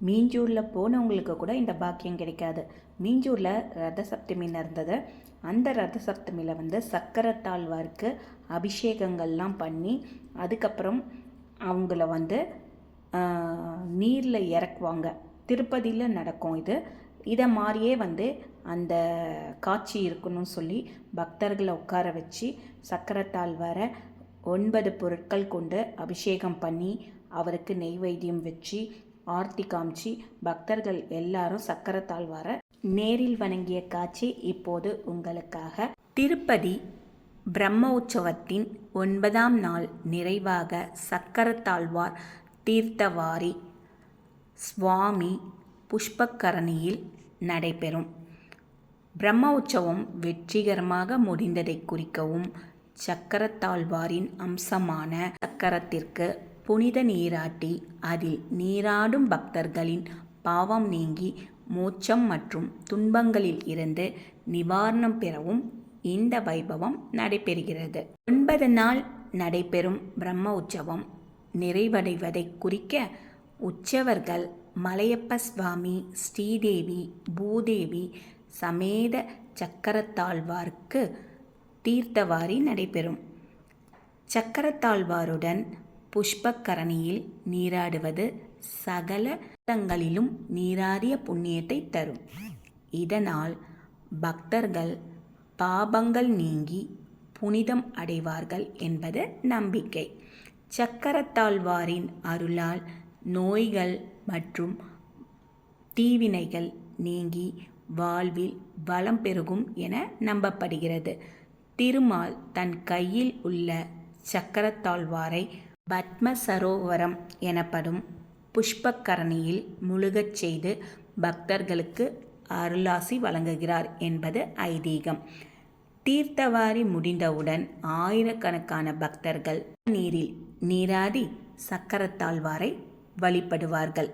மீஞ்சூரில் போனவங்களுக்கு கூட இந்த பாக்கியம் கிடைக்காது. மீஞ்சூரில் ரத சப்தமி நடந்தது. அந்த ரத சப்தமியில் சக்கரத்தாழ்வாருக்கு அபிஷேகங்கள்லாம் பண்ணி அதுக்கப்புறம் அவங்கள நீரில் இறக்குவாங்க. திருப்பதியில் நடக்கும் இது. இதை மாதிரியே அந்த காட்சி இருக்கணும்னு சொல்லி பக்தர்களை உட்கார வச்சு சக்கரத்தாழ்வாரை 9 பொருட்கள் கொண்டு அபிஷேகம் பண்ணி அவருக்கு நெய்வேத்தியம் வச்சு ஆர்த்தி காமிச்சு பக்தர்கள் எல்லாரும் சக்கரத்தாழ்வாரை நேரில் வணங்கிய காட்சி இப்போது உங்களுக்காக. திருப்பதி பிரம்ம உற்சவத்தின் 9ஆம் நாள் நிறைவாக சக்கரத்தாழ்வார் தீர்த்தவாரி சுவாமி புஷ்பக்கரணியில் நடைபெறும். பிரம்ம உற்சவம் வெற்றிகரமாக முடிந்ததை குறிக்கவும் சக்கரத்தாழ்வாரின் அம்சமான சக்கரத்திற்கு புனித நீராட்டி அதில் நீராடும் பக்தர்களின் பாவம் நீங்கி மோட்சம் மற்றும் துன்பங்களில் இருந்து நிவாரணம் பெறவும் இந்த வைபவம் நடைபெறுகிறது. 9 நாள் நடைபெறும் பிரம்ம உற்சவம் நிறைவடைவதை குறிக்க உற்சவர்கள் மலையப்ப சுவாமி, ஸ்ரீதேவி, பூதேவி சமேத சக்கரத்தாழ்வாருக்கு தீர்த்தவாரி நடைபெறும். சக்கரத்தாழ்வாருடன் புஷ்பக்கரணியில் நீராடுவது சகல தங்களிலும் நீராடிய புண்ணியத்தை தரும். இதனால் பக்தர்கள் பாபங்கள் நீங்கி புனிதம் அடைவார்கள் என்பது நம்பிக்கை. சக்கரத்தாழ்வாரின் அருளால் நோய்கள் மற்றும் தீவினைகள் நீங்கி வாழ்வில் வளம் பெருகும் என நம்பப்படுகிறது. திருமால் தன் கையில் உள்ள சக்கரத்தாழ்வாரை பத்ம சரோவரம் எனப்படும் புஷ்பக்கரணியில் முழுகச் செய்து பக்தர்களுக்கு அருளாசி வழங்குகிறார் என்பது ஐதீகம். தீர்த்தவாரி முடிந்தவுடன் ஆயிரக்கணக்கான பக்தர்கள் நீரில் நீராடி சக்கரத்தாழ்வாரை வழிபடுவார்கள்.